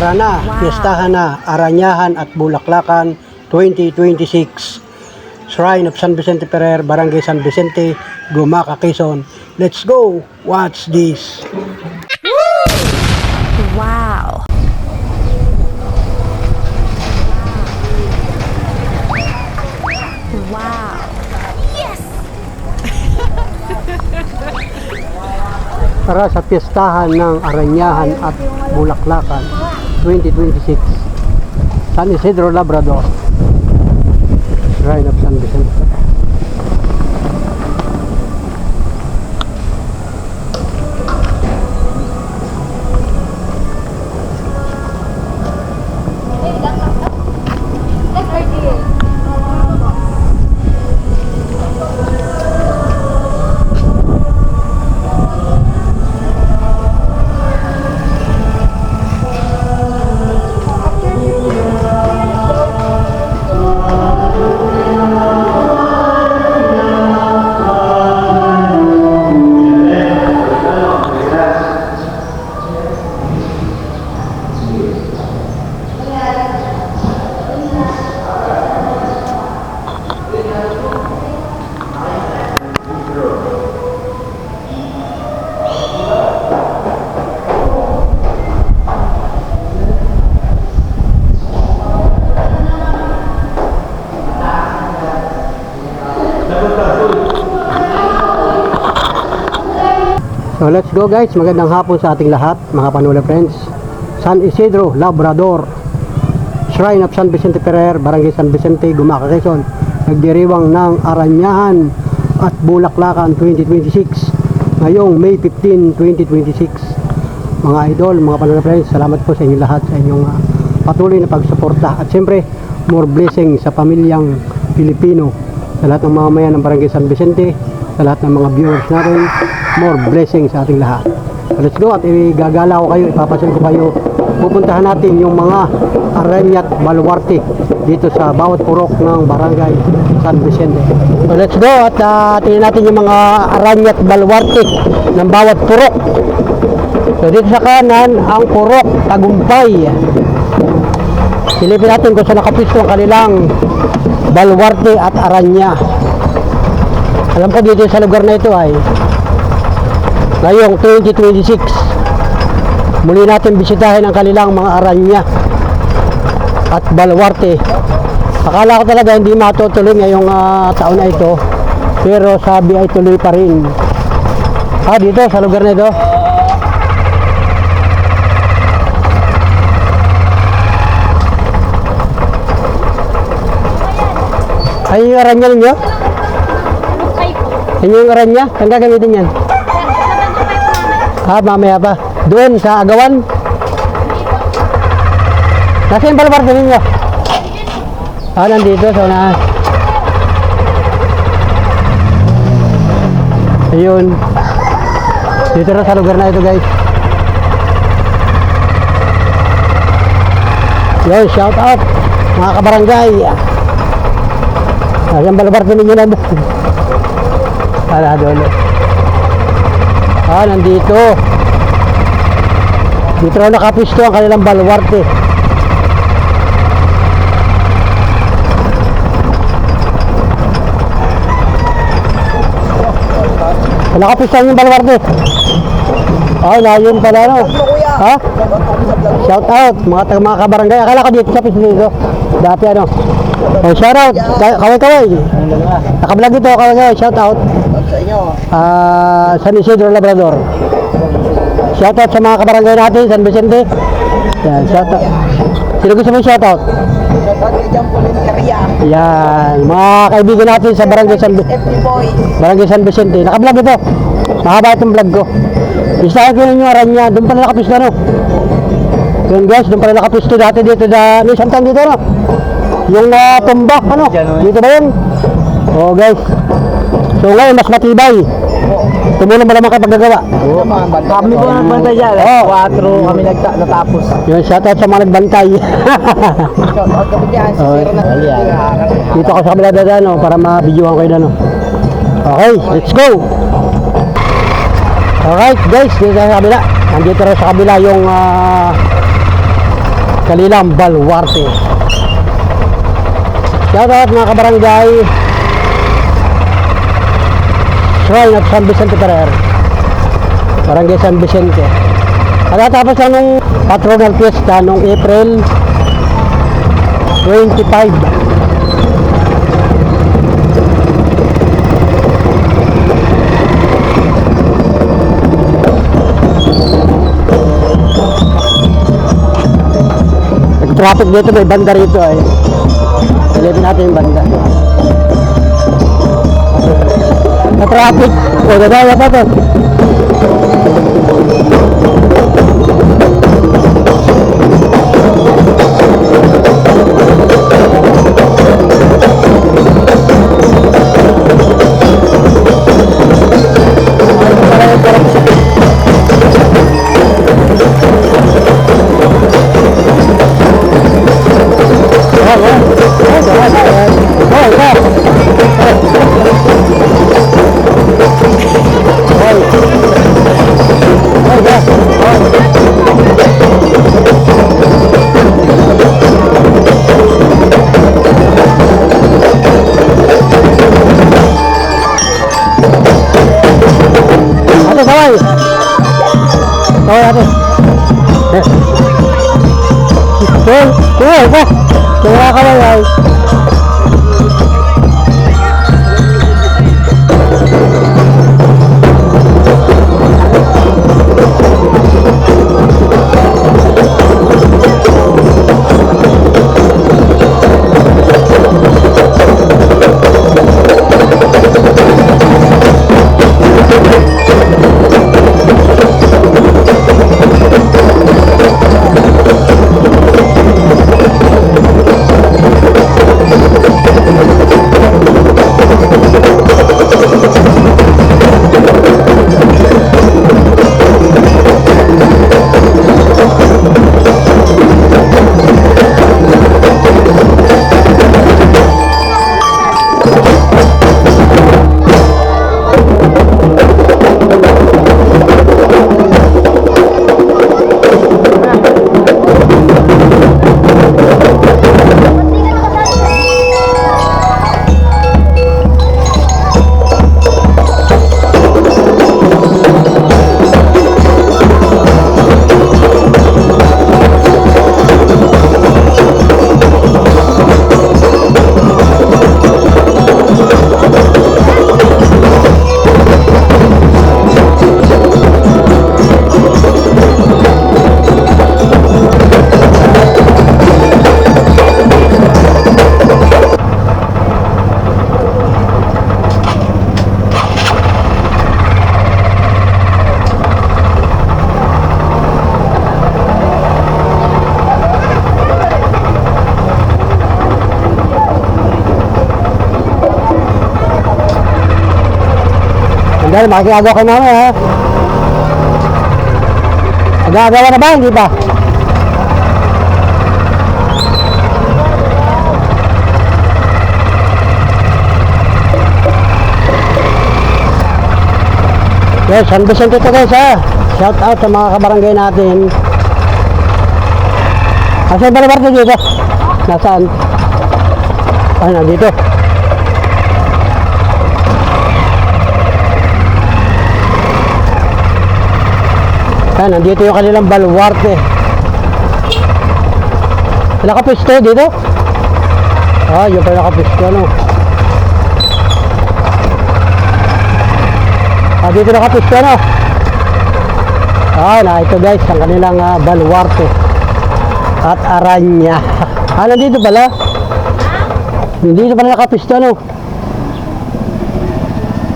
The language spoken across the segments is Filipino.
Tara na, fiestahan na, Aranyahan at Bulaklakan 2026. Shrine of San Vicente Ferrer, Barangay San Vicente, Gumaca, Quezon. Let's go! Watch this! Wow! Wow! Yes! Tara sa fiestahan ng Aranyahan at Bulaklakan 2026. San Isidro, Labrador. Shrine of San Vicente. So let's go guys, magandang hapon sa ating lahat mga Panula friends. San Isidro, Labrador, Shrine of San Vicente Ferrer, Barangay San Vicente, Gumaca, Quezon. Nagdiriwang ng Aranyahan at Bulaklakan 2026 ngayong May 15, 2026. Mga idol, mga Panula friends, salamat po sa inyong lahat sa inyong patuloy na pagsuporta. At siyempre, more blessing sa pamilyang Pilipino, sa lahat ng mga mamayan ng Barangay San Vicente, sa lahat ng mga viewers natin, more blessing sa ating lahat. So let's go at igagala ko kayo, ipapasyal ko kayo. Pupuntahan natin yung mga Aranyat Baluarte dito sa bawat purok ng Barangay San Vicente. So let's go at tingnan natin yung mga Aranyat Baluarte ng bawat purok. So dito sa kanan ang purok Tagumpay. Silipin natin kung saan nakapisto ang kanilang baluarte at aranya. Alam ko dito sa lugar na ito ay ngayong 2026 muli natin bisitahin ang kanilang mga aranya at baluarte. Akala ko talaga hindi matutuloy ngayong taon na ito, pero sabi ay tuloy pa rin. Dito sa lugar na ito ay yung aranya ninyo? Yan yung aranya? Saan gagamitin yan? Mamaya pa. Doon sa Agawan? Nasa yung baluarte ninyo? Nandito. So na. Ayun. Dito na sa lugar na ito guys. Yun, shout out mga kabarangay. Yung baluarte ninyo na doon. Doon. Nandito. Dito na nakapisto ang kanilang baluarte. Nakapisto yung baluarte. Yun pala no. Shout out mga kabarangay. Akala ko dito sa pisto dito. Dati ano. Shout out. Kaway-kaway. Nakablog ito. Kaway-kaway. Shout out. San Isidro, Labrador. Shoutout sa mga kabarangay natin, San Vicente. Yan, shoutout. Sino gusto mo shoutout? Shoutout kay Jampolin Caria. Yan, mga kaibigan natin sa Barangay San Vicente. Nakablog ito. Mahaba itong vlog ko. Isahin ko ninyo aranya. Doon pala nakapisto no. Yun guys, doon pala nakapisto dati dito. May samtang dito no. Yung tumba, ano? Dito ba yun? Guys. So ngayon, mas matibay. Tumulong ba naman kayo paggagawa? Kami po nagbantay dyan. 4 kami natapos. Yun, shoutout sa mga nagbantay. Shoutout kami dyan. Dito ako sa kabila dadaan para ma-videoan kayo na. Okay, let's go! Alright guys, dito sa kabila. Nandito rin sa kabila yung Kalilang Baluarte. Shoutout mga kabarangay, Shrine of San Vicente Ferrer, Barangay San Vicente. Pagkatapos lang nung patronal fiesta nung April 25. Nag-traffic dito, may banda rito ay. Silipin natin yung banda. Na-traffic. O, dadaya pa to. Ate, saway! Saway, ate. Saway, ito. Kaya ka ba, ay? Dahil makikagawa ka namin ha. Nagagawa na ba? Hindi ba? Yes, San Vicente ito guys ha. Shout out sa mga kabarangay natin. Asan ba naman dito? Nasaan? Ay, nandito. Yan, nandito yung kanilang baluarte. Nakapisto dito? Ah, yung pa nakapisto, ano? Ah, dito nakapisto, ano? Ah, na ito guys, ang kanilang baluarte at aranya. Ah, nandito pala? Nandito pala nakapisto, ano?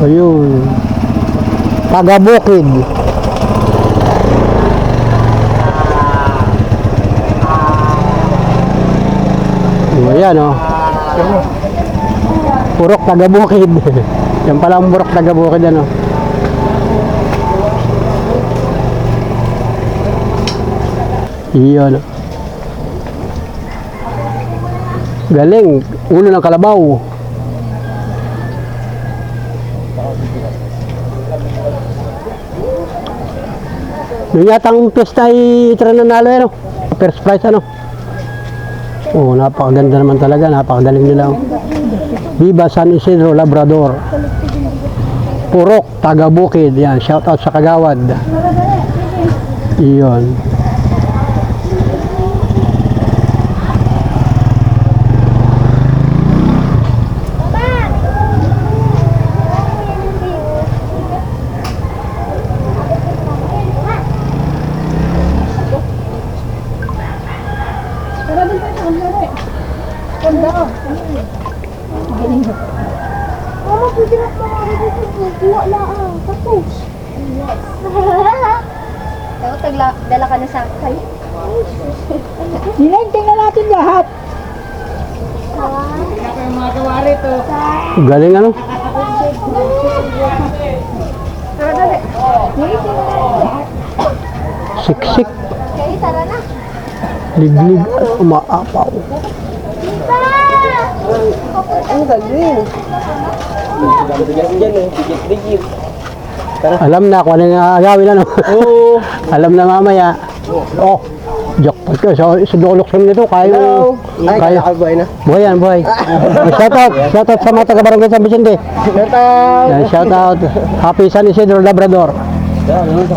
Ayun. Tagabukid. Ayan o. Purok Tagabukid. Yan pala ang Purok Tagabukid ano. Iyan. Galing. Ulo ng kalabaw. Yung yatang pesta ay itra nanalo ano. First prize ano. Oh, napakaganda naman talaga, napakagaling nila. Oh. Viva San Isidro Labrador. Purok, taga Bukid. Yan, shout out sa Kagawad. Iyon. Mama, pwede na pa kuha na tapos. Yes. Daw dala ka na sa kayo. Nilayin na natin lahat. Galing ano? Tara dali. Nilayin na natin lahat. Siksik. Kayo, tara na. Liglig at umaapaw. Diba? Ang galing. Alam na kung ano yung agawin ano. Oo. Alam na mamaya. Oh, jackpot ka. Sa Dolokson nito, kaya mo. Ay, Kaya. buhay na. Buhay yan, buhay. Shout out sa mga taga-barangay San Vicente. Yan, shout out. Happy San Isidro Labrador.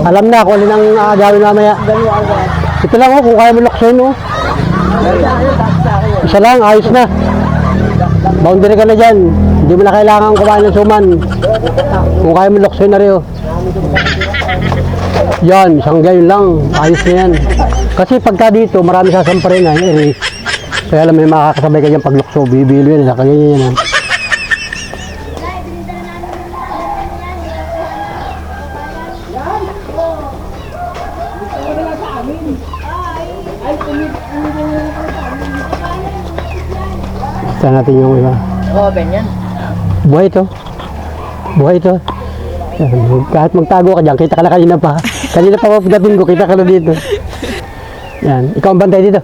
Alam na kung ano yung agawin mamaya. Ito lang oh, kung kaya mo luksoin oh. Isa lang, ayos na. Boundary ka na dyan. Hindi mo na kailangan kumain ng suman. Kung kaya mo luksoin na rin oh. Yan, isang gayon lang. Ayos na yan. Kasi pagka dito, marami sasamparin na. Kaya alam may makakasabay ka dyan pag lukso. Bibilo yan. Nakaganyan yan. Kita natin yung iba. Oo, ganyan. Buhay ito. Buhay ito. Yan, kahit magtago ka dyan, kita ka na kanina pa. Kanina pa pagdating ko, kita ka na dito. Yan, ikaw ang bantay dito.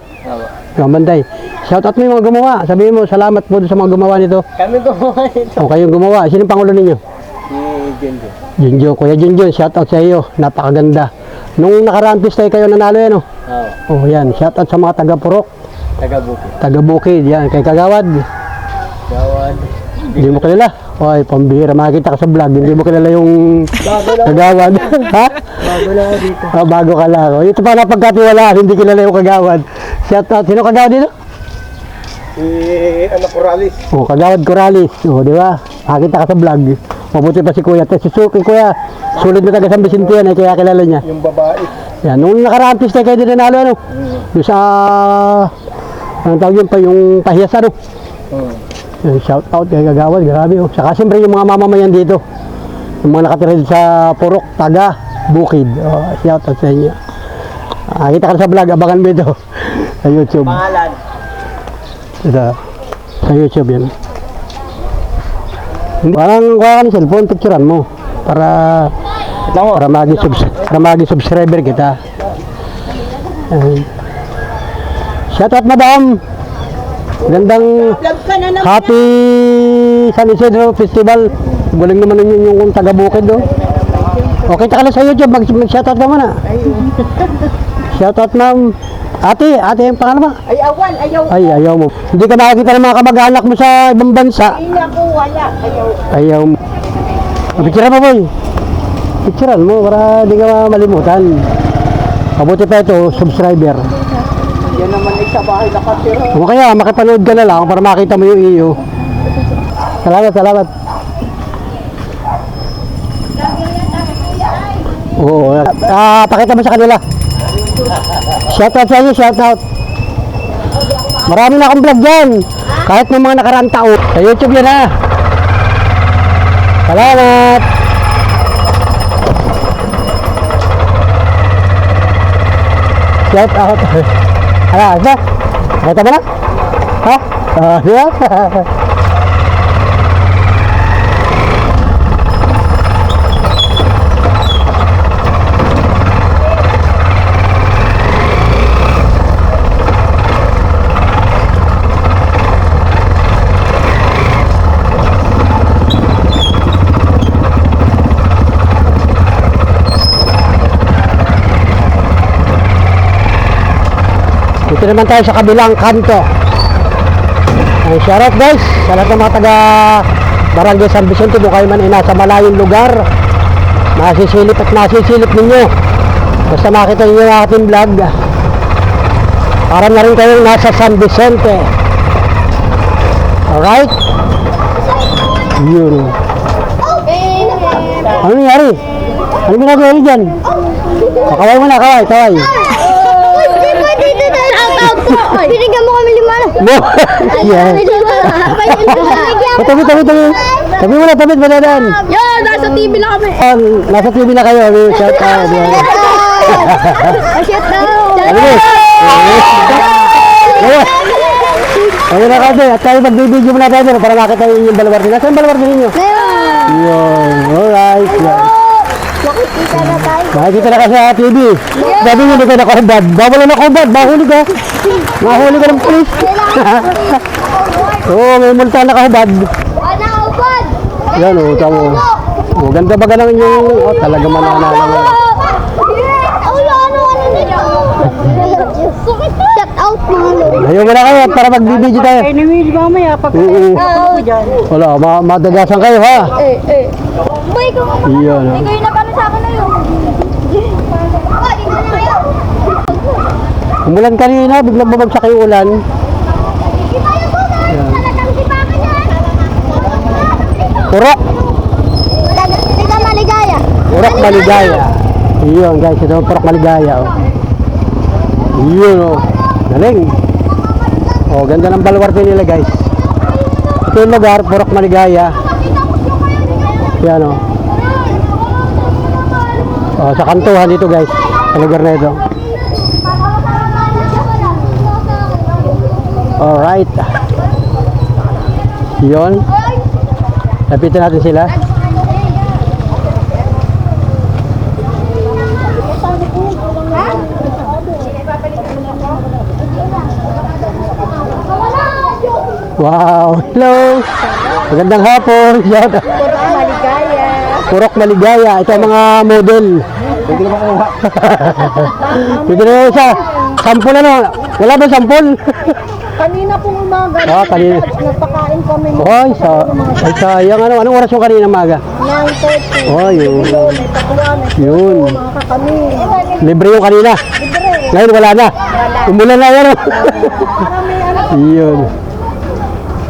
Ikaw ang bantay. Shout out mo yung mga gumawa. Sabihin mo, salamat po sa mga gumawa nito. Kami gumawa nito. O kayong gumawa. Sino ang pangulo ninyo? Si Junjo. Junjo. Kuya Junjo, shout out sa iyo. Napakaganda. Nung nakaraang pista kayo nanalo yan. Oo. Oh, yan. Shout out sa mga taga-Purok, Taga-Bukid. taga-Bukid. Yan, kay Kagawad. Gawad. Hindi mo kilala. Oy, pambihira. Makikita ka sa vlog. Hindi mo kilala yung Kagawad. Ha? Bago na ako dito. Oh, bago ka lang. Oh, ito pa napagkatiwalaan. Hindi kilala yung Kagawad. Shout out. Sino Kagawad dito? Ano, Coralis. Oh, Kagawad Coralis. Oh, di ba? Makita ka sa vlog. Mabuti pa si Kuya. Si Suki, Kuya. Sulit na taga San Vicente yan. Kaya kilala niya. Yung babae. Yan. Nung nakaraang pista kayo din nanalo, ano? Yung sa... Anong tawag yun pa? Yung pahiyas, ano? Yan, shout out kay Kagawad. Grabe, oh. Saka siyempre yung mga mamamayan dito. Yung mga nakatira dito sa Purok, taga Bukid. Oh, shout out sa inyo. Kita ka sa vlog. Abangan mo ito. Sa YouTube. Pangalan. Ito. Sa YouTube yan. Parang kuha ka ng cellphone, picturean mo. Para maging subscriber kita. Ayan. Shout out madam. Gandang happy San Isidro Festival. Galing naman yung taga-Bukid do. Okay, taka na sa YouTube, mag-shout out ka muna. Shout out ma'am. Ate yung pangalan mo? Ay, awan. Ayaw. Ay, ayaw mo. Hindi ka nakakita ng mga kamag-anak mo sa ibang bansa. Hindi ako wala. Ayaw. Ayaw mo. Picturean mo, boy. Picturean mo para di ka malimutan. Mabuti pa ito, subscriber. Yan naman ay sa bahay nakatira. O kaya, makipanood ka na lang para makita mo yung iyo. Salamat. Oo. Pakita mo sa kanila. Shout out sa inyo, shout out. Marami na akong vlog dyan. Kahit ng mga nakaraang tao. Sa YouTube yan ha. Salamat. Shout out. Asa? Nakita mo na? Ha? Di ba? Dito naman tayo sa kabilang kanto. Ay, shoutout guys sa lahat ng mga taga Barangay San Vicente kung kayo man ay nasa malayong lugar. Nasisilip at nasisilip ninyo. Basta makita ninyo ang ating vlog. Para na rin kayong nasa San Vicente. Alright? Yun. Ano nangyari? Ano ginagawa niyo dyan? Kaway mo na, kaway. Binigyan mo kami 5. No! Yeah. Tabi. Tabi mo na, tabi, madadaan. Yan, nasa TV na kami. Nasa TV na kayo. Shout out. Shut down. Ano ba? Ayun na kasi, at tayo magbibideo muna tayo para makita yung baluarte. Nasaan baluarte ninyo? Yun, alright. Makikita na tayo. Makikita na kasi sa TV. Sabi nyo, hindi ka nakahubad. Bawal na nakahubad, mahuli ka. Mahuli ka ng polis. Oo, may multa nakahubad. Nakahubad. Yan o, tamo. O, ganda ba ganang yung, talaga mananala mo. Shut out mga lolo. Ayaw mo na kayo para magbibideo tayo. Anyway, mamaya pag Oo. Wala, madagasan kayo ha. Boy, ikaw nga. Iyan o. Ikaw yung nakano sa akin na yun. Dito na kayo. Umulan kanina, biglang bumagsak yung ulan. Talagang sipakan yan. Purok. Tika maligaya. Purok Maligaya. Iyon guys, ito ang Purok Maligaya o. Iyon o. Galing. O, ganda ng baluarte nila guys. Ito yung lugar, Purok Maligaya. Yan o. O, sa kantuhan dito guys. Sa lugar na ito. Alright. Yun. Lapitan natin sila. Wow. Hello. Magandang hapon. Shout out. Maligaya. Purok Maligaya. Ito ang mga model. Pwede na makuha. Pwede na yung isa. Sampol ano? Wala ba sampol? Kanina pong umaga. Kanina. Nagpakain kami. Ay, sayang. Anong oras yung kanina maga? 9:30. Oh, yun. May pakuan. Yun. Mga kami. Libre yung kanina. Ngayon wala na. Umulan na yan. Yun.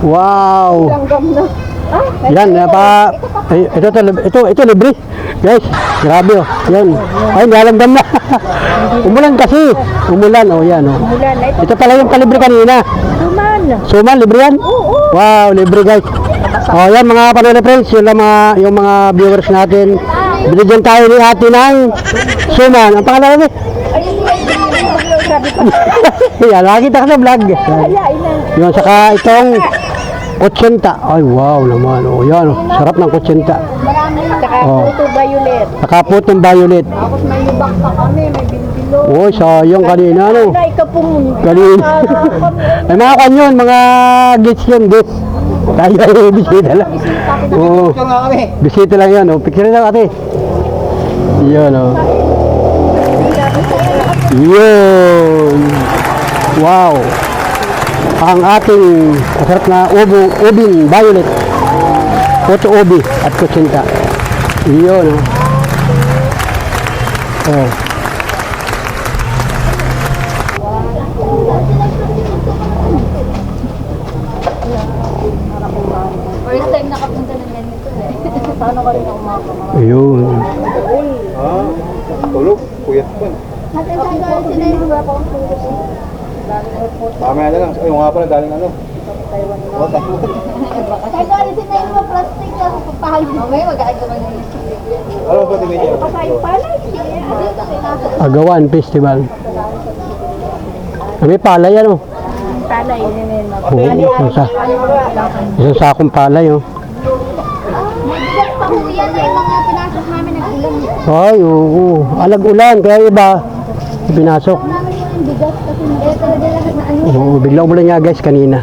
Wow. Langgam na. Yan, ito libre. Guys, grabe oh. Yan. Ay, nalamdam na. Umulan kasi. Umulan, oh yan oh. Ulan. Ito pala yung kalibre kanina. Suman. Suman, libre yan? Wow, libre guys. Oh, yan mga panonood friends, yung mga viewers natin. Binigyan tayo ni ate ng suman. Ang pangalan natin? Yan, nakakita ka sa vlog. Yun, saka itong kutsenta. Ay, wow naman. Oh, yan, oh. Sarap ng kutsenta. Saka Oh. puto violet. Saka putong violet. Tapos may lubak pa kami. May bilbilo. Oh, sayang kanina, no? Ay, kapung. Kanina. Ay, mga kanyon, mga gets yun, gets. Tayo ay bisita lang. Oo. Bisita lang yan, oh. Picture lang ate. Yan, oh. Yun. Wow. Ang ating masarap na ubing violet. Puto ubi at kutsinta. Yun, oh. Oh. First time nakapunta ng ganito eh. Paano ka rin ako Ayun. Tulog, kuyat pa. Natin sa ito sila yung mga pang Mamaya na lang. Ay, yung nga pala, galing ano? Kaya galing sila yung mga plastic na papahal mo. May mag-aagawa na yung Ano ba ito niya? Pasayong palay. Agawan Festival. Kami palay yan, oh. Palay. Oo, isang sakong palay, oh. Pakuyan na yung mga pinasok namin nag-ulan. Ay, oo. Alag-ulan, kaya iba pinasok. Namin yung bigas kasi talaga lahat na ano. Oo, biglang umulan nga guys kanina.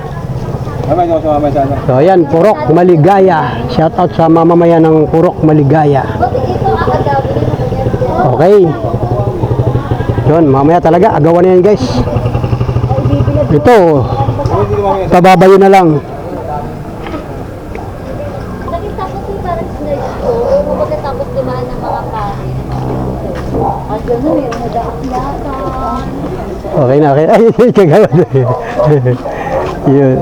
Mamaya nyo sa mamaya sana. So ayan, Purok Maligaya. Shout out sa mamamayan ng Purok Maligaya. Okay. Yun, mamaya talaga, agawan na yan guys. Ito, pababayo na lang. Okay na, okay. Ay, kagawa. Yun.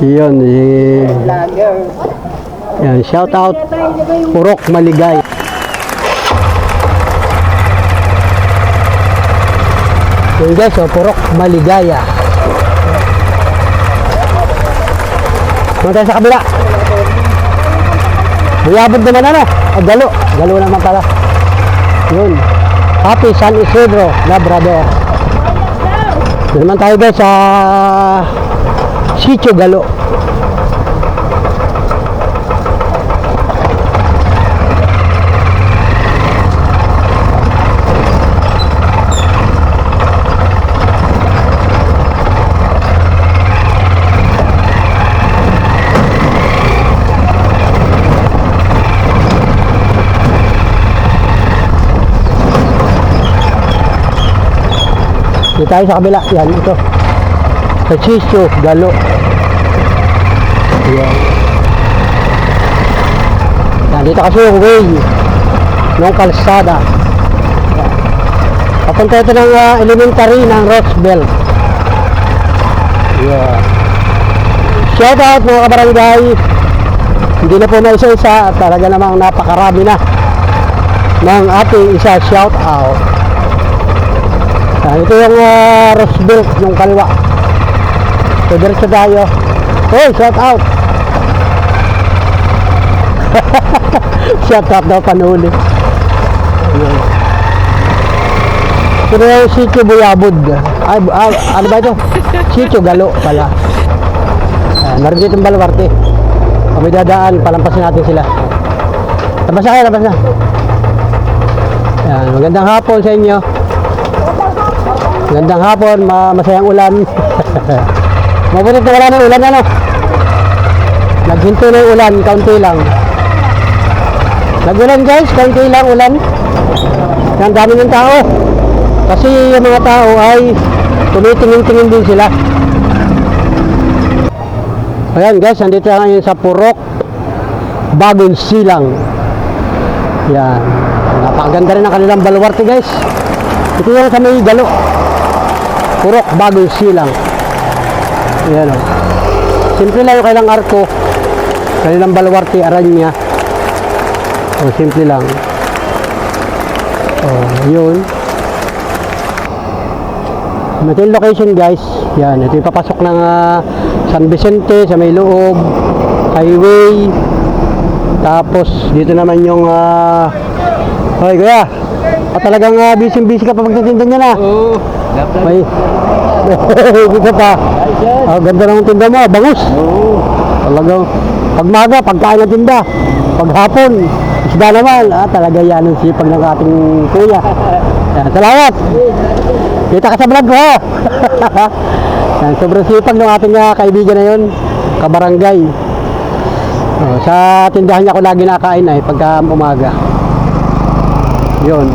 Yun. Yan, shout out. Purok Maligay. Yun guys, oh, Purok Maligaya. Punta tayo sa kabila. Buyabod naman ano? Galo. Galo naman pala. Yun. Happy San Isidro, Labrador. Doon naman tayo guys sa Sitio Galo. Dito tayo sa kabila. Yan, ito. Sa Sitio Galo. Yan. Yan, dito kasi yung way ng kalsada. Yan. Papunta ito ng elementary ng Roosevelt. Yan. Shout out mga kabarangay. Hindi na po na isa-isa. Talaga namang napakarami na ng ating isa shout out. Ito yung Roosevelt yung kaliwa. So diretso tayo. Hey, shout out. Shout out daw panuli. Ito yung Sitio Buyabod. Ay, ano ba ito? Sitio Galo pala. Narin dito yung baluarte. Kami dadaan, palampasin natin sila. Labas na kayo, labas na. Yan, magandang hapon sa inyo. Gandang hapon, masayang ulan. Mabuti na wala ng ulan ano. Naghinto na yung ulan, kaunti lang. Nag-ulan guys, kaunti lang ulan. Ang dami ng tao. Kasi yung mga tao ay tumitingin-tingin din sila. Ayan guys, nandito na ngayon sa Purok Bagong Silang. Yan. Napakaganda rin ang kanilang baluarte guys. Ito yung sa may Galo. Purok Bagong Silang. Ayan o. Simple lang yung kailang arko. Kanilang baluarte, aranya. O, simple lang. O, yun. Ito yung location guys. Yan, ito yung papasok ng San Vicente sa may loob. Highway. Tapos, dito naman yung hoy, kuya. Talagang busy-busy ka pa pagtitinda niya na. Oo. Ay. Dito pa. Ganda ng tinda mo, bangus. Oo. Talagang pagmaga, pagkain ng tinda. Paghapon, isda naman. Talaga yan ang sipag ng ating kuya. Yan, salamat. Kita ka sa vlog ko ha. Yan, sobrang sipag ng ating kaibigan na yun. Kabarangay. Sa tindahan niya ko lagi nakain ay pagka umaga. Yun.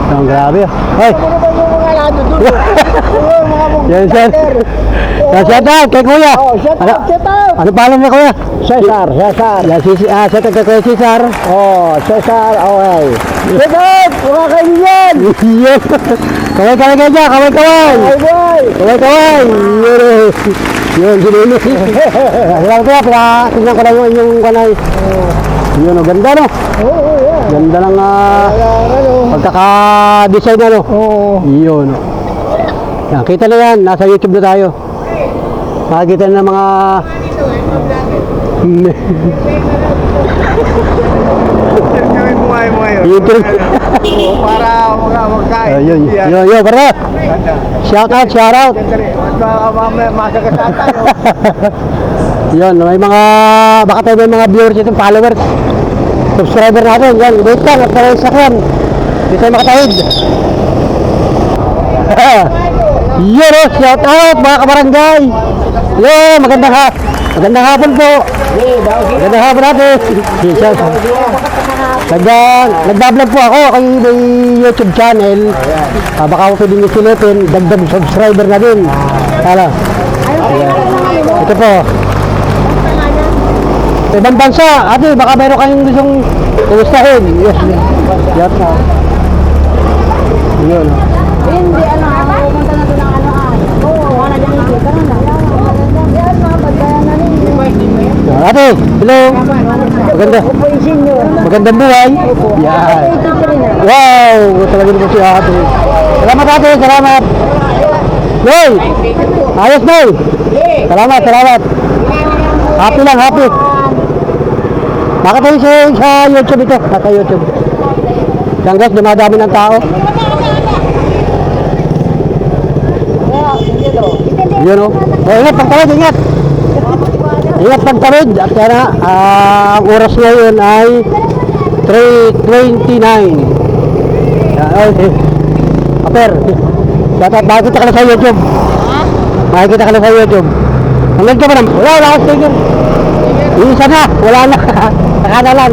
Ang grabe. Hoy. Yan, sir. Shout out kay kuya. Shout out. Ano pangalan niya kuya? Cesar. Yan, shout out kay kuya Cesar. Cesar, okay. Shout out! Mga kaibigan! Yun. Kaway kayo dyan, kaway. Boy! Kaway. Yun, sinuli. Salamat kuya, tingnan ko lang yung kanay. Yun, ganda no? Oo, yan. Ganda ng pagkaka-design ano. Oo. Yun. Yan, kita na yan. Nasa YouTube na tayo. Makikita na ng mga YouTube. Para magkain. Yun. Para. Shout out. Yun, may mga baka tayo may mga viewers dito, followers. Subscriber natin. Yan, wait lang at para sa kan. Hindi tayo makatawid. Yun o, shout out mga kabarangay. Yun, magandang hapon po. Magandang hapon natin. Nagbablog po ako kay may YouTube channel. Baka ako pwede nyo silipin. Dagdag subscriber na din. Ito po. Sa ibang bansa, ate, baka meron kayong gustong kumustahin. Yes. Yes na. Yun. Hindi, pumunta na doon ang Oo, wala na dyan. Tara na. Yan, mabagaya na rin. Ate, hello. Maganda. Magandang buhay. Yan. Wow, talaga naman si ate. Salamat ate, salamat. Noy! Ayos Noy! Salamat, salamat. Happy lang, happy. Nakatayo sa YouTube ito. Nasa YouTube. Diyan guys, dumadami ng tao. Yun o. Ingat, pagtawid, ingat. Ingat pagtawid. At sana, ang oras ngayon ay 3:29. Okay. Aper, makikita ka na sa YouTube. Makikita ka na sa YouTube. Hanggang ka ba naman? Wala akong sticker. Yung isa na, wala na. Saka na lang.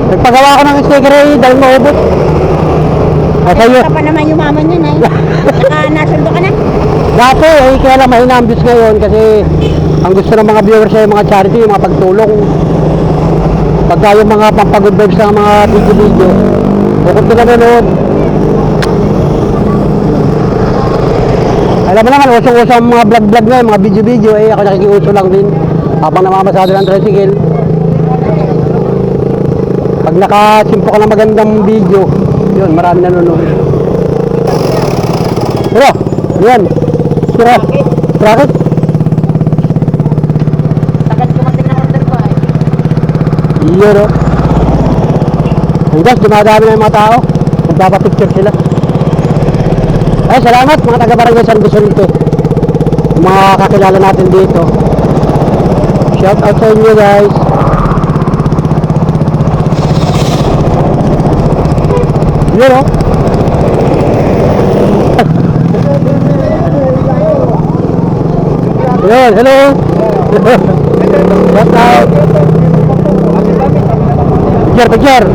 Nagpagawa ko ng sticker eh, dahil maubos. Sa'yo. Ka pa naman yumaman yan ay. Nasundo ka na? Dati, eh, kaya lang mahina ang views ngayon kasi ang gusto ng mga viewers ay yung mga charity, yung mga pagtulong. Pagka yung mga pampagod vibes ng mga video-video, bukod na nanonood. Alam mo naman, usong-usong ang mga vlog-vlog ngayon, mga video-video, eh ako nakikiuso lang din habang namamasado ng tricycle. Pag nakasimpo ka ng magandang video, yun, marami nanonood. Pero, yan. Sira. Bakit? Tagal kumating na order ko ay. Yun o. Ang gas, dumadami na yung mga tao. Magpapapicture sila. Ay, salamat mga taga-barangay San Vicente. Mga kakilala natin dito. Shout out sa inyo guys. Yun o. Yun, hello. Shout out. Picture, picture.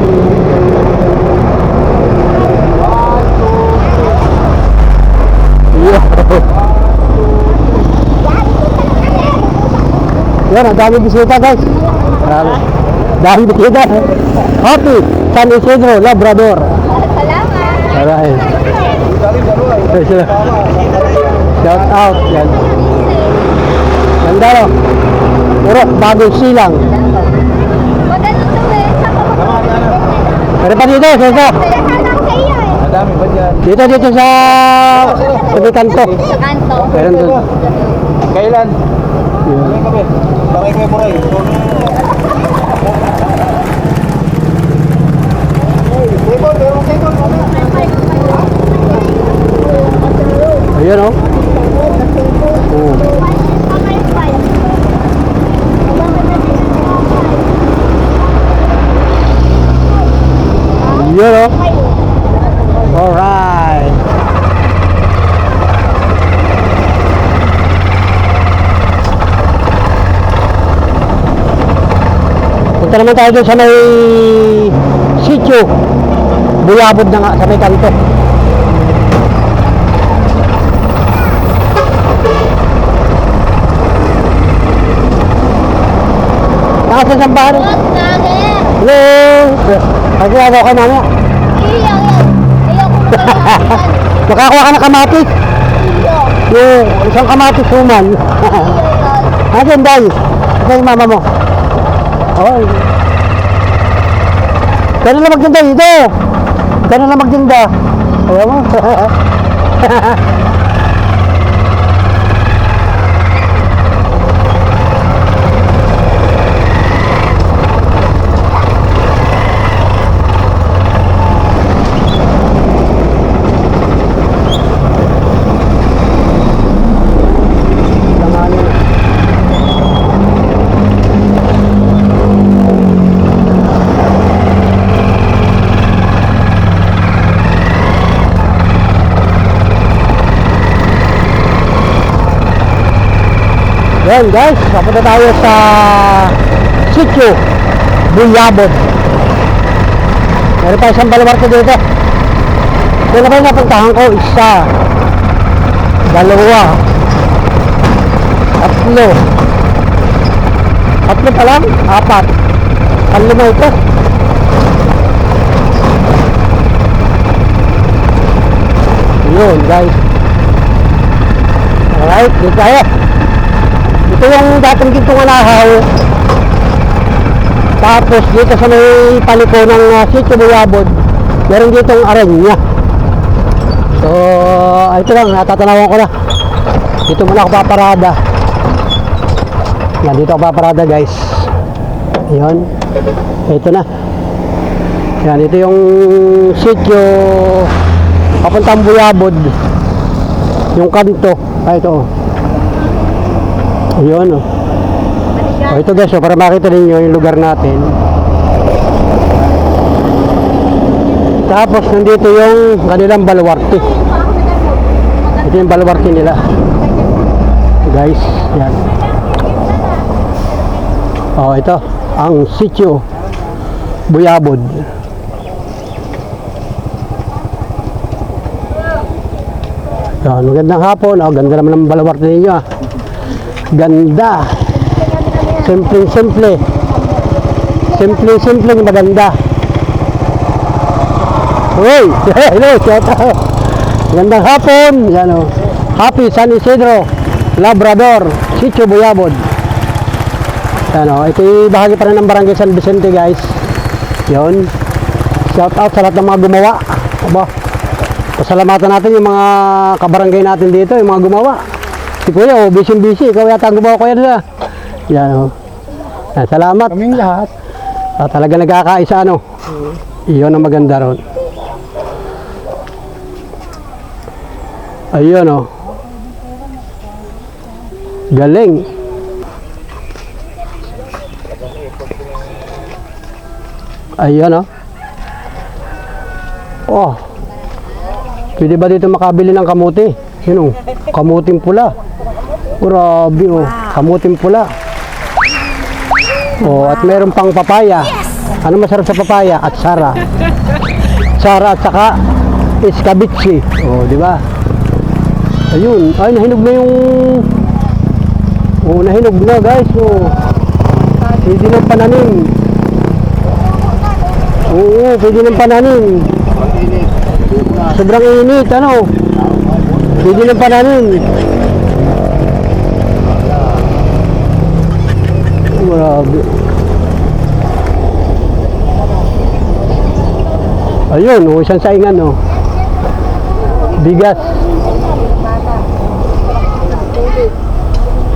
Yan, ang dami bisita guys. Dami bisita. Happy San Isidro, Labrador. Salamat. Alright. Shout out. Yan. Ganda no? Puro, bagong silang. Maganda to eh. Pero pa dito, Sosa. Madami ba dyan? Dito sa kanto. Sa kanto. Meron doon. Kailan? Bakit kayo po kayo? Ayan o. Ayan o. Alright. Punta naman tayo dun sa may sitio. Buyabod na nga sa may kanto. Nakasan sa bahan. Hello. Pagkakaw ka namin. Makakuha ka na kamatis. Yung isang kamatis human. Ayan dahil. Ito yung mama mo. Oh. Kaya na magtinda dito. Kaya na magtinda. Ayaw mo. Yan guys, papunta tayo sa sitio Buyabod. Meron tayo isang baluarte dito. Ito na ba yung napuntahan ko? Isa, dalawa, tatlo, Tatlo pa lang? Apat. Panlima ito. Yun guys. Alright, dito tayo. Ito yung dating gintong anahaw. Tapos dito sa may paliko ng Sitio Buyabod, meron ditong arenya. So, ito lang, natatanawan ko na. Dito muna ako paparada. Yan, dito ako paparada guys. Yun. Ito na. Yan, ito yung sitio papuntang Buyabod. Yung kanto. Ay, ito. Yun, oh. O, ito guys, oh, para makita ninyo yung lugar natin. Tapos, nandito yung kanilang baluarte. Ito yung baluarte nila. Guys, yan. Oh, ito. Ang sitio Buyabod. Yan, magandang hapon. Oh, ganda naman ng baluarte ninyo, ah. Ganda. Simple. Simple maganda. Uy! Hello! Shout out! Gandang hapon! Yan o. Happy San Isidro Labrador Sitio Buyabod. Yan o. Ito yung bahagi pa rin ng Barangay San Vicente guys. Yun. Shout out sa lahat ng mga gumawa. Aba. Pasalamatan natin yung mga kabarangay natin dito, yung mga gumawa. Si Kuya, busy. Ikaw yata ang gumawa ko yan na. Yan o. Yan, salamat. Kaming lahat. Talaga nagkakaisa ano. Iyon ang maganda ron. Ayun o. Galing. Ayun o. Oh. Pwede ba dito makabili ng kamuti? Yun o. Kamuting pula. Grabe o. Kamuting pula. Oh, at meron pang papaya. Ano masarap sa papaya? At sara. Sara at saka escabeche. Oh, di ba? Ayun. Ay, nahinog na yung... Oh, nahinog na guys. Oh. Pwede ng pananim. Oo, pwede ng pananim. Sobrang init, ano? Pwede ng pananim. Grabe. Ayun, oh, isang saingan, oh. Bigas.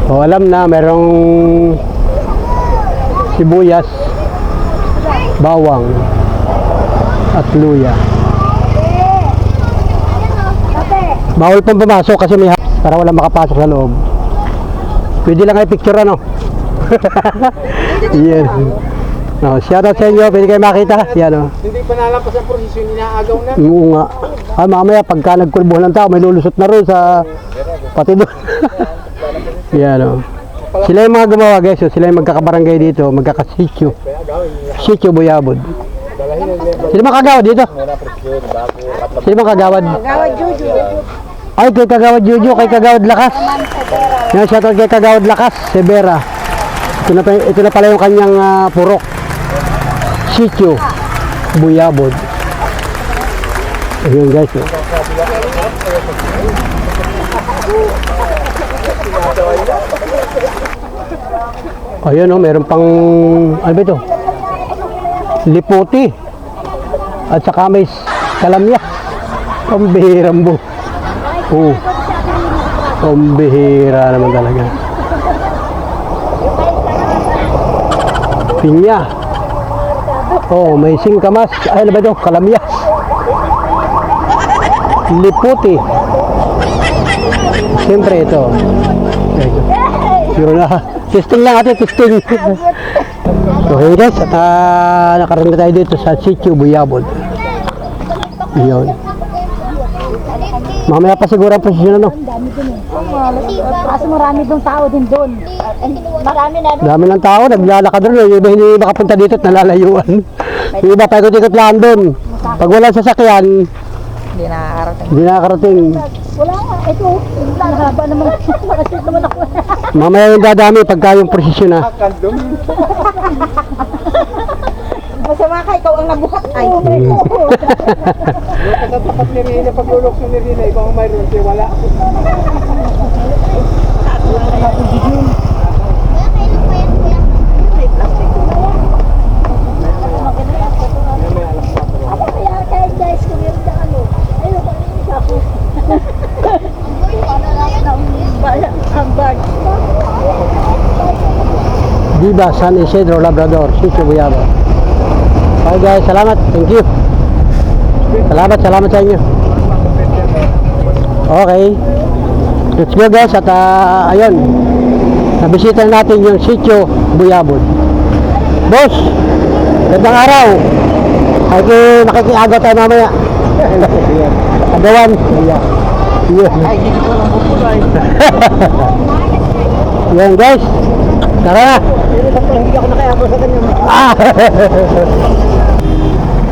Oh, alam na, merong sibuyas, bawang, at luya. Bawal pang pumasok kasi may para wala makapasok sa loob. Pwede lang ay picture, ano? Yan. No, shout out sa inyo, pwede kayo makita. Yan o. Hindi pa nalampas ang prosesyon, inaagaw na. Oo nga. Ah, mamaya pagka nagkulbuhan ng tao, may lulusot na rin sa pati doon. Yan o. Sila yung mga gumawa guys, oh. Sila yung magkakabarangay dito, magkakasityo. Sityo Buyabod. Sino mga kagawad dito? Sino mga kagawad? Gawad Juju. Ay, kay Kagawad Juju, kay Kagawad Lakas. Yan, shout out kay Kagawad Lakas, Severa. Ito na pala yung kanyang purok. Sitio Buyabod. Ayun guys. Oh. Ayun oh, meron pang ano ba ito? Liputi. At saka may kalamya. Pambihirang bu. Oh. Pambihira naman talaga. Pinya. Oh, may singkamas. Ay, ano ba ito? Kalamyas. Liputi. Siyempre ito. Sure na. Testing lang ate, testing. Okay guys, at nakarating na tayo dito sa Sitio Buyabod. Yun. Mamaya pa siguro ang posisyon ano. Kaso marami dong tao din doon. Marami na. Dami ng tao, naglalakad rin. Yung iba hindi makapunta dito at nalalayuan. Yung iba paikot-ikot lang doon. Pag walang sasakyan, hindi nakakarating. Wala nga. Ito. Haba naman. Nakashoot naman ako. Mamaya yung dadami pagka yung prosesyon na. Masama ka, ikaw ang nabuhat. Ay, Tapat ni Rina, paglulok ni Rina, ibang mayroon siya, wala. kaya guys, kung meron ka ano. Ayun, kung meron ka po. Ang bag. Viva San Isidro Labrador, Sitio Buyabo. Okay guys, salamat. Thank you. Salamat sa inyo. Okay. Let's go guys at ayun. Nabisita natin yung Sitio Buyabon. Boss, gandang araw. Ay makikiagaw tayo mamaya. Agawan. Ay, hindi ko lang bupulay. Yan guys. Tara na. Hindi ako nakayako sa kanya.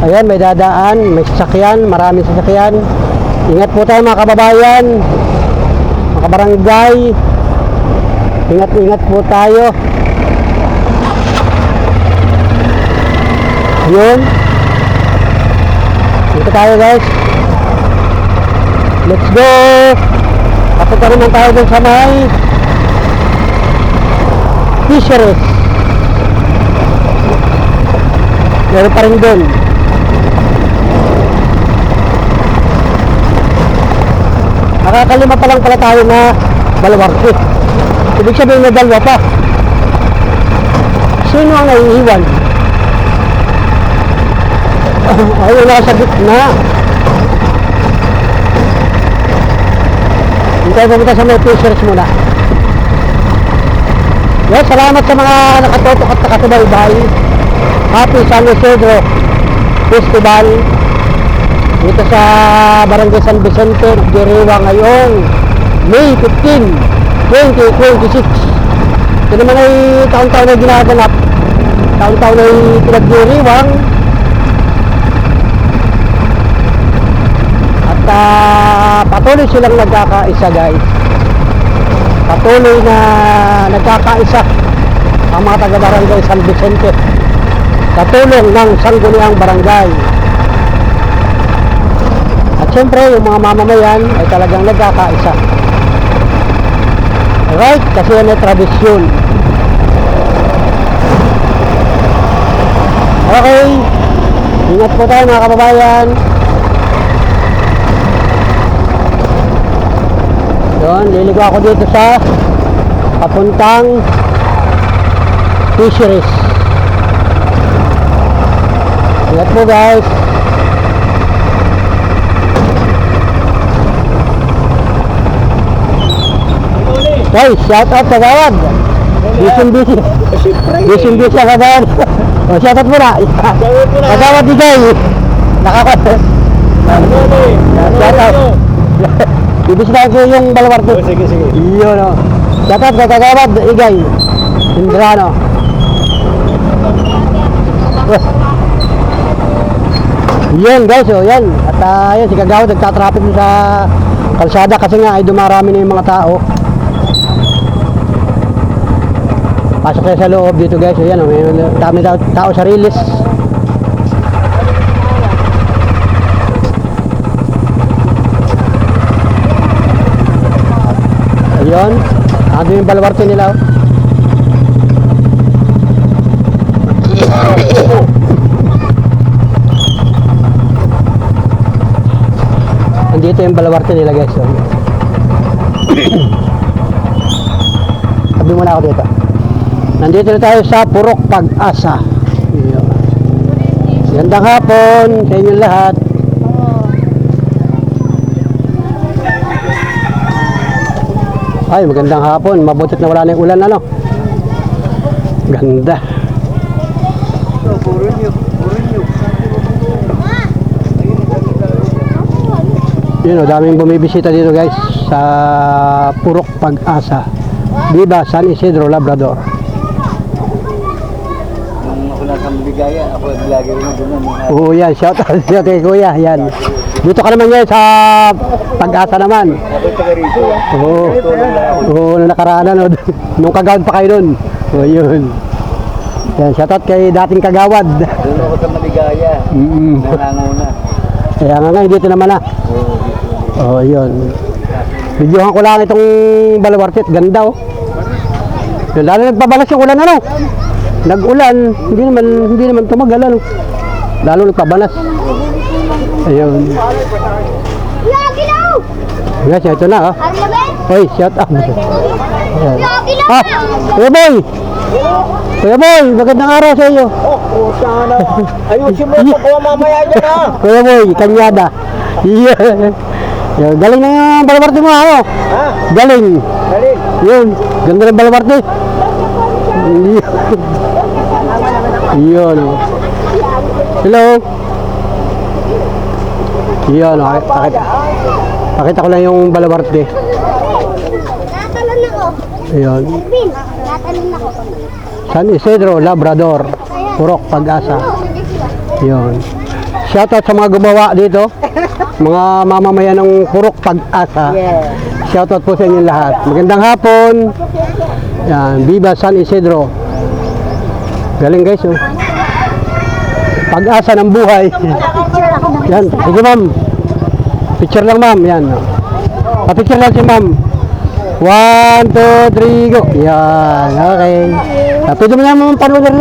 Ayan, may dadaan, may sasakyan, maraming sasakyan. Ingat po tayo mga kababayan, mga kabarangay. Ingat po tayo. Yun. Dito tayo guys. Let's go. Papunta naman tayo dun sa may fisheries. Meron pa rin dun. Nakakalima pa lang pala tayo na Baluarte. Ibig sabihin na dalawa pa. Sino ang naiiwan? Ayun na sa gitna. Hindi tayo pumunta sa may fisheries muna. Yes, salamat sa mga nakatotok at nakasubaybay. Happy San Isidro Festival dito sa Barangay San Vicente, Diriwa ngayong May 15, 2026. Ito naman ay taon-taon na ginaganap. Taon-taon ay pinagdiriwang. At patuloy silang nagkakaisa guys. Patuloy na nagkakaisa ang mga taga-barangay San Vicente sa tulong ng Sangguniang Barangay. At syempre, yung mga mamamayan ay talagang nagkakaisa. Alright? Kasi yan ay tradisyon. Okay. Ingat po tayo mga kababayan. Yun, liligo ako dito sa papuntang fisheries. Ingat po guys. Guys, shout out sa Gawad. Busy. Busy sa Gawad. O, shout out muna. Sa Gawad di guys. Nakakot. Shout out. Bibisita ko yung Baluarte. Sige. Iyon o. Shout out sa Gawad, Igay. Indrano. Yan guys, oh yan. At yan, si Kagawad nagtatraffic sa kalsada kasi nga ay dumarami na yung mga tao. Pasok tayo sa loob dito guys, oh yan, oh, may dami tao sa release. Ayun, ando yung Baluarte nila. Andito yung Baluarte nila guys. So. Sabi muna ako dito. Nandito na tayo sa Purok Pag-asa. Gandang hapon sa inyong lahat. Ay, magandang hapon. Mabutit na wala na yung ulan, ano? Ganda. Puro nyo. Yun o, daming bumibisita dito guys sa Purok Pag-asa. Viva San Isidro Labrador. Nung ako nasa Bigayan, ako lagi rin doon. Oo yan, shout out kay Kuya. Yan. Dito ka naman ngayon sa Pag-asa naman. Oo. Oo, nung nakaraan no. Nung kagawad pa kayo nun. O yun. Yan, shoutout kay dating kagawad. Doon ako sa Maligaya. Nanganguna. Kaya nga ngayon dito naman na. Oh, yun. Videohan ko lang itong Balawartit, ganda oh. Yun, lalo nagpabalas yung ulan ano. Nag-ulan, hindi naman tumagal ano. Lalo nagpabalas. Ayun. Guys, ito na oh. Hoy, shout out. Ayan. Ah, Kuya Boy! Kuya Boy, magandang araw sa iyo. Oh, sana. Ayusin mo ito po mamaya dyan ha. Kuya Boy, kanyada. Yeah. Yan, galing na yung Balabarte mo, ano? Ha? Galing. Galing. Yun, ganda ng Balabarte. Yun, oh. Hello. Yun, oh. Pakita ko lang yung Balabarte. Natalon ako. Yun. Pin, natalon ako. San Isidro, Labrador. Purok, Pag-asa. Yun. Shoutout sa mga gumawa dito. Mga mamamayan ng Purok, Pag-asa. Shoutout po sa inyo lahat. Magandang hapon. Yan, Viva San Isidro. Galing guys, oh. Pag-asa ng buhay. Yan, sige ma'am. Picture lang ma'am, yan. Pa-picture lang si ma'am. 1, 2, 3, go. Yan, okay. Pwede mo naman panood rin,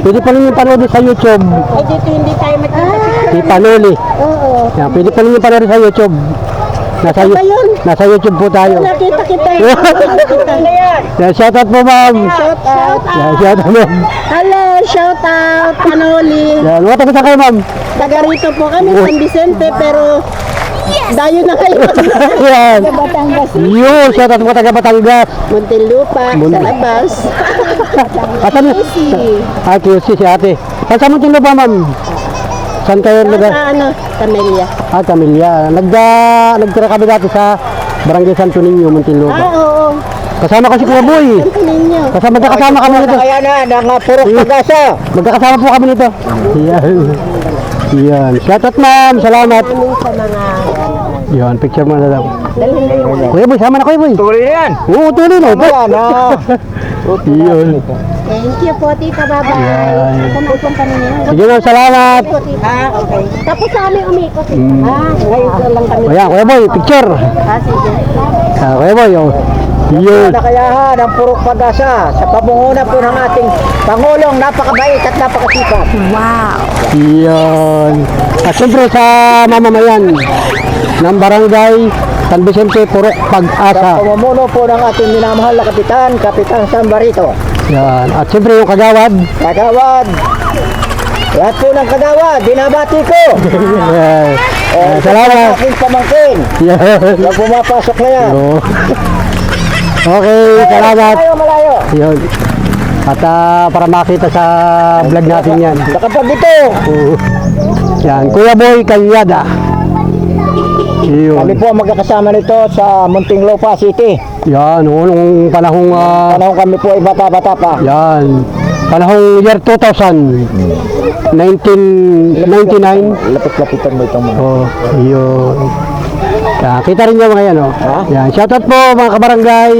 pwede pa rin yung panood sa YouTube. Ay, dito hindi tayo magkita. Si Panuli. Oo. Yan, pwede pa rin yung panood sa YouTube. Nasa YouTube po tayo. Nakita kita eh. Yan, shoutout po ma'am. Shout out. Yan, shoutout ma'am. Hello, shout out. Panoli. Yan, mga taga kayo ma'am. Taga rito po kami, San Vicente, pero dayo na kayo. Yan. Batangas. Yun, shoutout mga taga Batangas. Muntinlupa, sa labas. Asan yun? Ah, QC si ate. Saan mo tinlo ba ma'am? Saan kayo lugar? Sa ano, Camellia. Ah, Camilla. Nagtira kami dati sa Barangay Santo Niño, Muntinlupa. Oo. Kasama ko si Kuya Boy. Ang ninyo. Magkakasama kami nito. Kaya na, ng Purok Pag-asa. Magkakasama po kami nito. Yan. Yan. Shoutout ma'am. Salamat. Sa mga Yan. Picture mo na lang. dalhin mo. Kuya Boy, sama na Kuya Boy. Tuloy na yan. Oo, tuloy na. Ayan ha. Yun. Thank you po, tita. Bye-bye. Yan. Kumukong pa ninyo. Sige ma'am, salamat. Ah, okay. Tapos sa kami umikot. Ngayon lang kami. O yan, Kuya Boy, picture. Sige. Ah, Kuya Boy, oh. Yun. Nakayahan ng Purok Pag-asa sa pamumuno po ng ating Pangulong napakabait at napakasipag. Wow. Yun. At siyempre sa mamamayan ng Barangay San Vicente, Purok, Sa Pag-asa. pamumuno po ng ating minamahal na Kapitan, Kapitan Sam Barito. Yan. At siyempre yung kagawad. Kagawad. Lahat po ng kagawad, dinabati ko. Yan. Salamat. Aking pamangkin. Yan. Na pumapasok na yan. Oo. Okay, salamat. Malayo. Yun. At para makita sa vlog natin yan. Nakapag ito. Oo. Yan. Kuya Boy Kanyada. Yun. Kami po ang magkakasama nito sa Muntinlupa City. Yan. Nung panahong Panahon kami po ay bata-bata pa. yan. Panahong year 2000. 1999. Lapit-lapitan mo itong mga. Oh, yun. Yan. Kita rin niya mga yan, oh. Yan. Shoutout po mga kabarangay.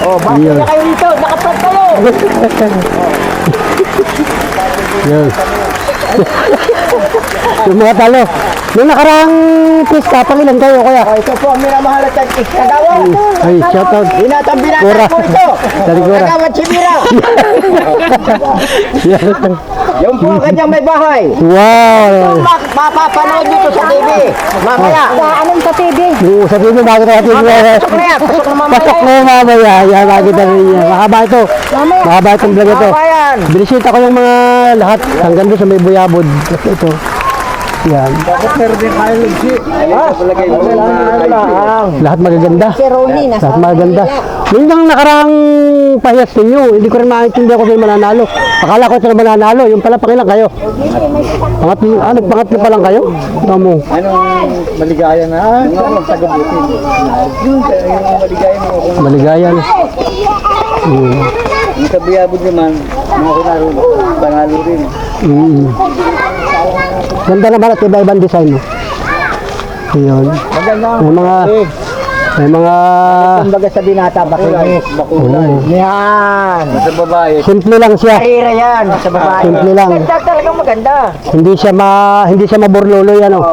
Oh, bakit Yun. na kayo dito? Nakapag kayo. Yun. Yung mga talo. Nung nakarang pista, pangilan kayo, kuya? Oh, ito po ang minamahal at kagawad. Ay, shoutout. Binatang Kura. binata po ito. Dari Kura. Kagawad si Mira. Yan. Yung po ang kanyang may bahay. Wow. Mapapanood nyo to sa TV. Mamaya. Anong sa TV? Oo, sabihin mo bakit natin Mamaya, pasok na yan. Pasok na mamaya. pasok mo mamaya. Yan, makita rin niya. Mahaba ito. Mahaba itong vlog ito. Mamaya yan. Binisita ko yung mga lahat. Hanggang doon sa may buyabod. Ito. Yan. Lahat magaganda. Si Ronnie, Lahat magaganda. Yun yung nakarang pahiyas ninyo. Hindi ko rin maintindihan kung sino mananalo. Akala ko sila mananalo. Yung pala pakilang kayo. Nagpangatlo pa lang kayo? Tamo. Anong maligaya na? Anong tagabuti? Yung maligaya mo. Maligaya na. Yung sa biyabod naman, mga kunaro, panalo rin. Ganda naman at iba-ibang design mo. Yun. Magandang May mga kumbaga sa binata, makinis. Yan. Sa babae. simple lang siya. Karira yan sa babae. Simple lang. Maganda, talagang maganda. Hindi siya maburlolo yan oh.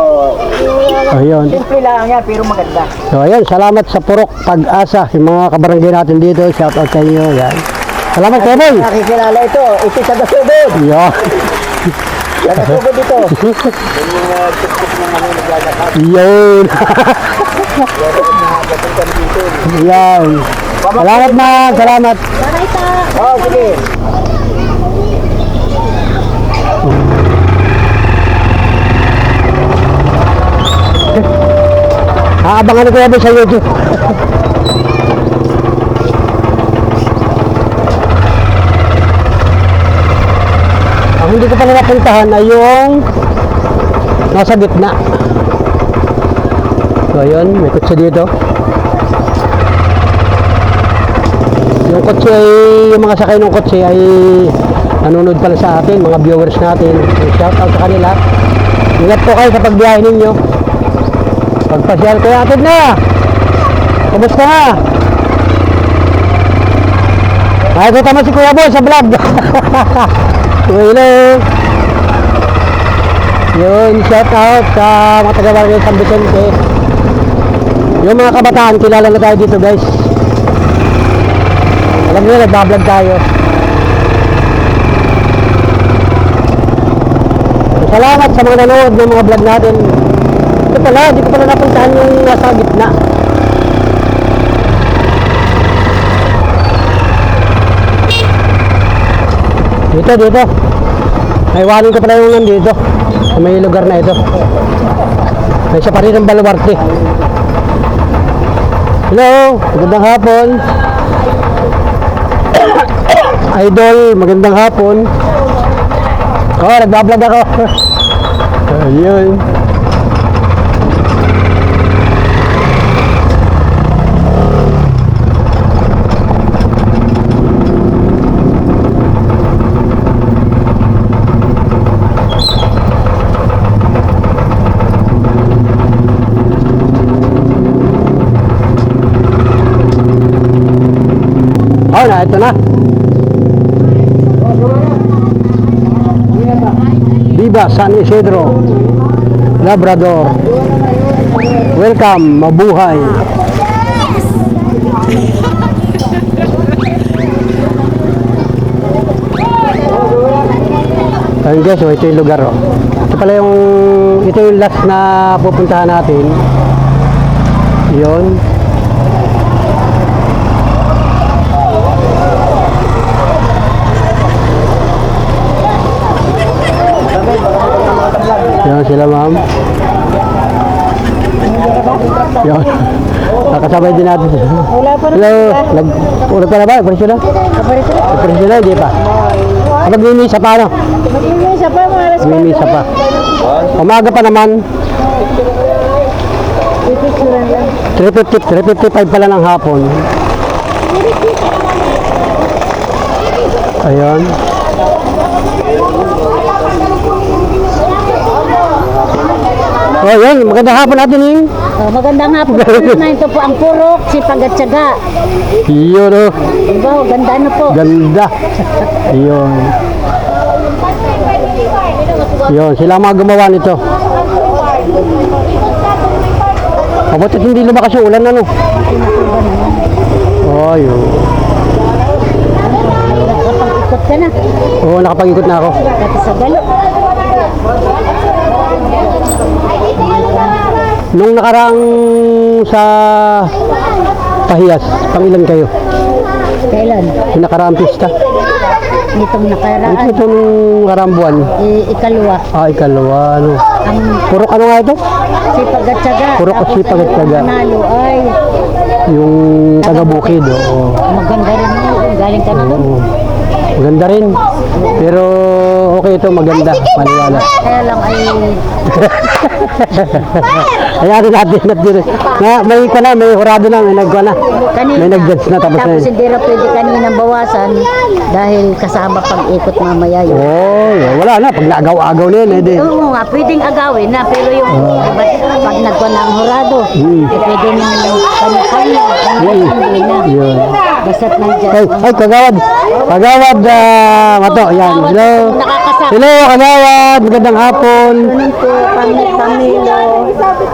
Ayun. Simple lang yan, pero maganda. So ayun, salamat sa Purok Pag-asa, yung mga kabarangay natin dito. Shout out sa inyo. Yan. Salamat kayo, boy. Nakikilala ito sa Gasugod. Yan. Sa Gasugod ito. Yun. Yan. Salamat man, salamat. Oh, sige. Aabangan ko yan sa YouTube. Ang hindi ko pa napuntahan ay yung nasa gitna. So ayun, may kotse dito. Yung kotse ay, yung mga sakay ng kotse ay nanonood pala sa atin, mga viewers natin. Shout out sa kanila. Ingat po kayo sa pagbiyahe ninyo. Pagpasyal ko natin na. Kumusta na? Ay, ito tama si Kuya Boy sa vlog. Hello. Yun, shout out sa mga taga-barangay San Vicente. Yung mga kabataan, kilala na tayo dito guys. Alam nyo, nagbablog tayo. Salamat sa mga nanood ng mga vlog natin. Ito pala, hindi ko pala napuntahan yung nasa gitna. Dito. May waling ko pala yung nandito. Sa may lugar na ito. May isa pa rin ang baluarte. Hello, magandang hapon. Idol, magandang hapon. Oh, nagbablog ako. Ayun. Oh, na, ito na. Viva San Isidro, Labrador. Welcome, mabuhay. Ayun guys, ito yung lugar oh. Ito yung last na pupuntahan natin. Yun. Yan sila ma'am. Yan. Nakasabay din natin. Wala pa Hello. Ulo pa na ba? Presyo na? Presyo na, hindi pa. Mag-mimisa pa ano? Mag-imisa pa, mga alas Mag-mimisa pa. Umaga pa naman. 3:55 pala ng hapon. Ayun. Oh, yun. Magandang hapon natin eh. magandang hapon po naman. Ito po ang Purok, Sipag at Tiyaga. Yun oh. Diba, ganda ano po. Ganda. Yun. Yun. Sila ang mga gumawa nito. Mabutit hindi lumakas yung ulan ano. Oh, yun. Nakapag-ikot ka na. Oo, nakapag-ikot na ako. Dati sa galo. Nung nakaraang sa Pahiyas, pangilan kayo? Kailan? Yung nakaraang pista? Itong nakaraan. Ito nung nakaraang buwan. Ikalawa. Ikalawa, ano. Ang Purok ano nga ito? Sipag at Tiyaga. Purok at Sipag at Tiyaga. Manalo ay Yung taga-bukid, oo. maganda rin mo. Galing ka na doon. Oo. Maganda rin. Pero okay ito, maganda, maliwala. Kaya lang ay Ayan natin na may may hurado na, may nagkuha na. kanina. May nag-judge na tapos na Tapos yun. hindi na pwede kaninang bawasan dahil kasama pag-ikot mamaya yun. Oh, wala na, pag naagaw-agaw na yun, edi. Oo nga, pwedeng agawin na, pero yung pag nagkuha ng hurado, eh pwede naman yung kanya-kanya, hindi na. Yun. Basta't nandyan. Ay, kagawad. Kagawad, Mato, yan. Hello. Nakakasama. Hello, kagawad. Magandang hapon. Ganun po, Pamilo,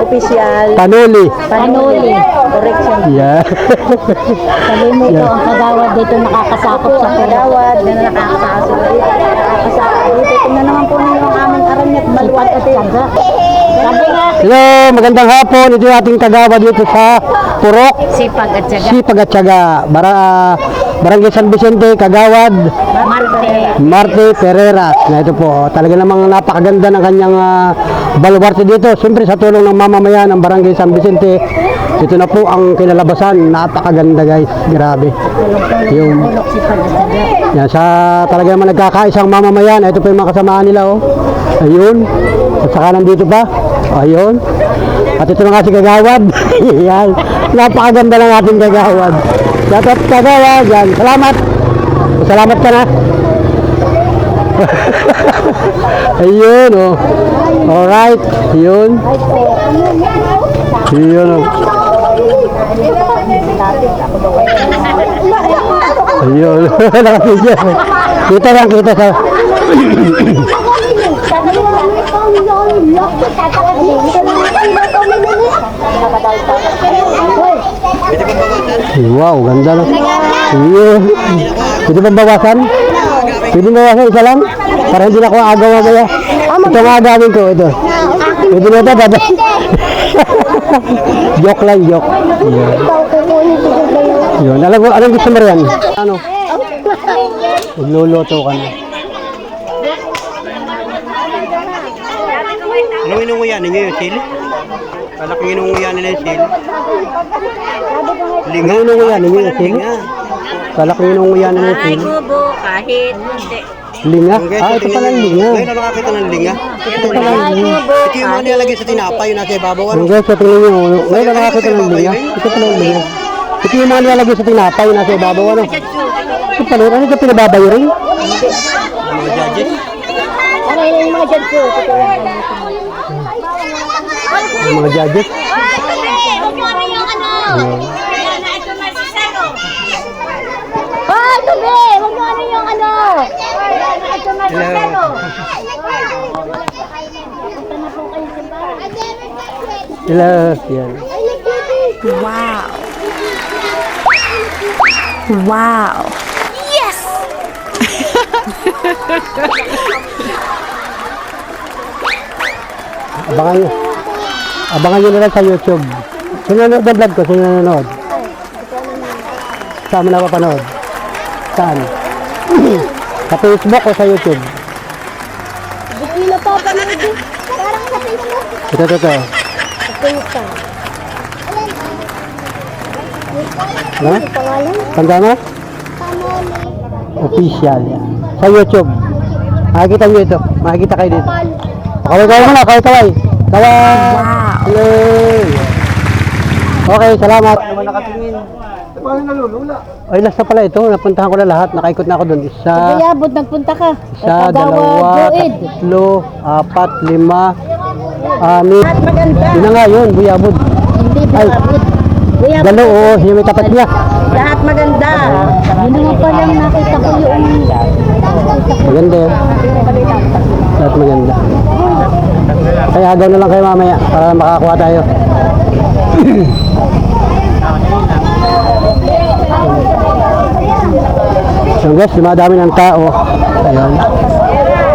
official, Panuli. Panuli, correction. Yeah. Sabi mo ito, ang kagawad dito nakakasakop sa kagawad, na nakakasakop dito. Nakakasakop dito. Tingnan naman po ninyo ang aming aranyat, maluwat at tiyaga. Sabi nga, Hello, magandang hapon. Ito yung ating kagawad dito sa Purok. sipag at tiyaga. Sipag at Tiyaga. Barangay San Vicente, Kagawad. Marte Ferreras. Na ito po, talaga namang napakaganda ng kanyang baluarte dito. Siyempre sa tulong ng mamamayan ng Barangay San Vicente, ito na po ang kinalabasan. Napakaganda guys, grabe. Yung, Pulok sipag at tiyaga. yan, sa talaga naman nagkakaisang mamamayan. Ito po yung mga kasamaan nila oh. Ayun. At saka nandito pa. Ayun. At ito na nga si Kagawad. Yan. Napakaganda ng ating Kagawad. Dapat Kagawad. Yan. Salamat. Salamat ka na. Ayun oh. Alright. Ayun. Ayun oh. Ayun. Nakapidyo. Kita lang, kita sa... Wow, ganda lang. Ayun. Pwede bang bawasan? Pwede bawasan isa lang? Para hindi na ako agaw-agaw. Ito nga agawin ko, ito. Pwede na ito, baba. Joke lang, joke. Yun. Yun. Alam mo, anong gusto mo riyan? Ano? Magluluto ka na. Anong inunguyan ninyo yung sili? Malaking inunguyan nila yung sili. Linga. Anong inunguyan ninyo yung sili? Malaking inunguyan nila yung sili. Kubo, kahit hindi. Linga? Ah, ito pala yung linga. Ngayon na nakakita ng linga. Ito pala yung linga. Ito yung mga nilalagay sa tinapay, yung nasa ibabaw. Ano? Ang guys, ito tingnan nyo. Ngayon na nakakita ng linga. Ito pala yung linga. Ito yung mga nilalagay sa tinapay, yung nasa ibabaw. Ano? Ito pala, ano ito pinababayo rin? Mga judges. Ano yung mga dyan ko? Yung mga judges. Hoy, tabi! Huwag mo ano yung ano! Hello. Yan. Wow. Wow. Yes! Abangan nyo. Abangan nyo na lang sa YouTube. Sino nanonood ng vlog ko? Sino nanonood? Saan mo napapanood? Saan? Sa Facebook o sa YouTube? Hindi na papanood eh. Parang sa Facebook. Ito. Facebook. Ha? Pangalan? Tanda mo? Official yan. Sa YouTube. Makikita nyo ito. Makikita kayo dito. Kaway-kaway muna. Kaway-kaway. Kaway! Hello! Okay, salamat. Paano nalulula? Ay, last na pala ito. Napuntahan ko na lahat. Nakaikot na ako doon. Isa, Kayabot, nagpunta ka. isa, dalawa, tatlo, apat, lima, anim. At maganda. Yun na nga yun, buyabod. Hindi Ay. buyabot. Buyabot. Dalo, oo, yung may tapat niya. Lahat maganda. Yun naman pa lang nakita ko yung... Maganda yun. Lahat maganda. Kaya agaw na lang kayo mamaya para makakuha tayo. So guys, dumadami ng tao. Ayan.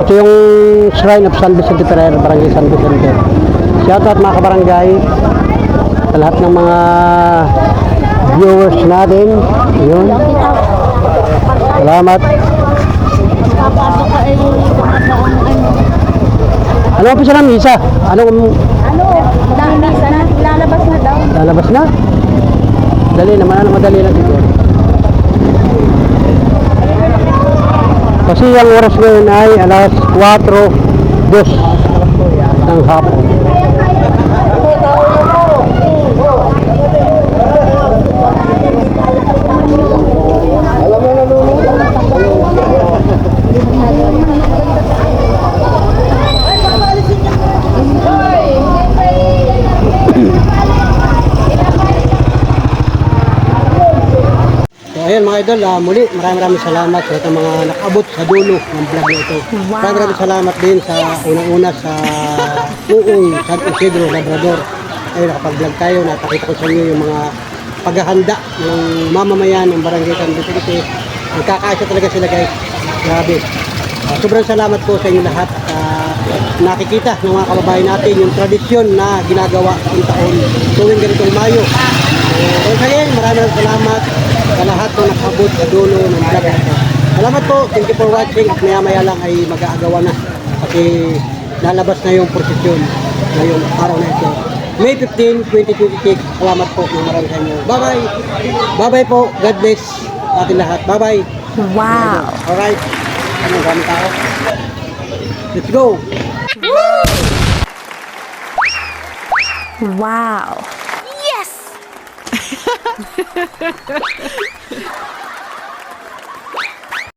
Ito yung Shrine of San Vicente Ferrer, Barangay San Vicente. Shout out mga kabarangay sa lahat ng mga viewers natin. Ayun. Salamat. Papasok ka eh. Ano ang pisa ng misa? Anong Ano? Dahil na, lalabas na daw. lalabas na? Dali naman, madali lang siguro. Kasi ang oras ngayon ay alas 4:02 ng hapon. So ayan mga idol, muli maraming salamat sa lahat ng mga nakaabot sa dulo ng vlog na ito. Wow. Maraming salamat din sa unang-una sa Uong San Isidro Labrador. Ay nakapag-vlog tayo, napakita ko sa inyo yung mga paghahanda ng mamamayan ng Barangay San Vicente. Nagkakaisa talaga sila guys. Grabe. Sobrang salamat po sa inyo lahat. Nakikita ng mga kababayan natin yung tradisyon na ginagawa ng taon tuwing ganitong Mayo. Once again, maraming salamat sa lahat ng nakabot sa dulo ng vlog na ito. Salamat po. Thank you for watching. At maya-maya lang ay mag-aagawa na kasi lalabas na yung prosesyon ngayong araw na ito. May 15, 2026. Salamat po ng marami sa inyo. Bye-bye. Bye-bye po. God bless ating lahat. Bye-bye. Wow. Alright. Ano, gamit ako? Let's go. Wow. Yes!